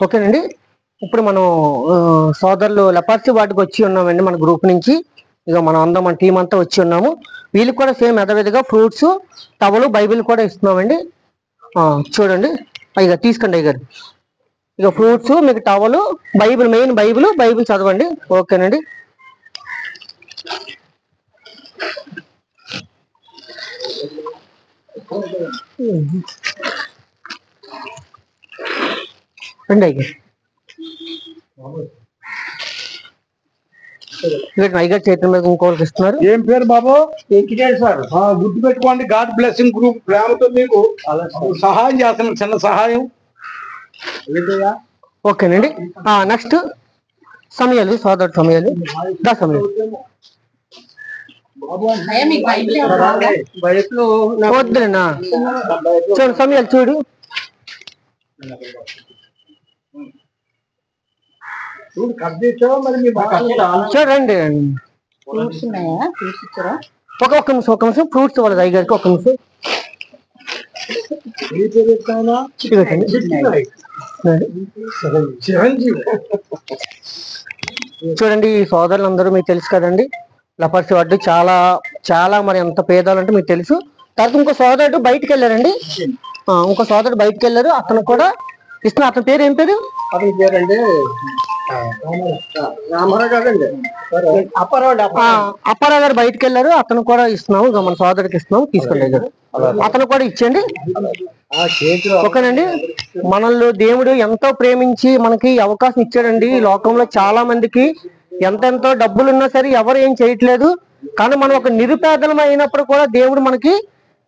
ఓకేనండి. ఇప్పుడు మనం సోదరులు లపార్చి వాటికి వచ్చి ఉన్నామండి మన గ్రూప్ నుంచి. ఇక మనం అందరం మన టీం అంతా వచ్చి ఉన్నాము. వీళ్ళకి కూడా సేమ్ యథావిధిగా ఫ్రూట్స్, టవలు, బైబిల్ కూడా ఇస్తున్నామండి. చూడండి అయ్యగారు తీసుకోండి అయ్యగారు. ఇక ఫ్రూట్స్, మీకు టవలు, బైబిల్, మెయిన్ బైబిల్ చదవండి. ఓకేనండి. రండి అయ్యగారు. అయ్యగారు చేతుల మీద ఇంకోటి ఇస్తున్నారు. ఏం పేరు బాబు? వెంకటేశ్వర్. గుర్తు పెట్టుకోండి. గాడ్ బ్లెస్సింగ్ గ్రూప్ ప్రేమతో మీకు సహాయం చేస్తున్నాం, చిన్న సహాయం. ఓకేనండి. నెక్స్ట్ సమయాలు, సోదరుడు సమయాలు. సమయాలు వద్దులేనా? చూడు సమయాలు చూడు. చూడండి. ఒక నిమిషం ఫ్రూట్స్ వాళ్ళది అయ్యగారికి. ఒక నిమిషం. చూడండి ఈ సోదరులందరూ మీకు తెలుసు కదండి. లపర్సి వాడు చాలా చాలా మరి ఎంత పేదాలంటే మీకు తెలుసు. తర్వాత ఇంకో సోదరుడు బయటికి వెళ్ళారండి. ఇంకో సోదరుడు బయటికి వెళ్ళారు. అతను కూడా ఇస్తున్నా. అతని పేరు ఏం పేరు? అతని పేరండి అప్పారావు గారు బయటికి వెళ్ళారు. అతను కూడా ఇస్తున్నాము. ఇక మన సోదరుడికి ఇస్తున్నాము. తీసుకోండి గారు. అతను కూడా ఇచ్చేయండి. ఓకేనండి. మనల్ని దేవుడు ఎంతో ప్రేమించి మనకి అవకాశం ఇచ్చాడండి. ఈ లోకంలో చాలా మందికి ఎంతెంతో డబ్బులు ఉన్నా సరే ఎవరు ఏం చేయట్లేదు. కానీ మనం ఒక నిరుపేదలం అయినప్పుడు కూడా దేవుడు మనకి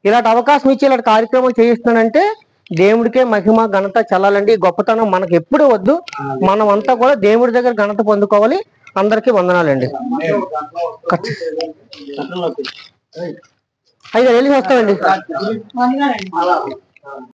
ఇలాంటి అవకాశం ఇచ్చి ఇలాంటి కార్యక్రమాలు చేయిస్తున్నాడంటే దేవుడికే మహిమ ఘనత చెల్లాలండి. గొప్పతనం మనకి ఎప్పుడు వద్దు. మనం అంతా కూడా దేవుడి దగ్గర ఘనత పొందుకోవాలి. అందరికీ వందనాలండి. అయితే వెళ్ళి వస్తామండి.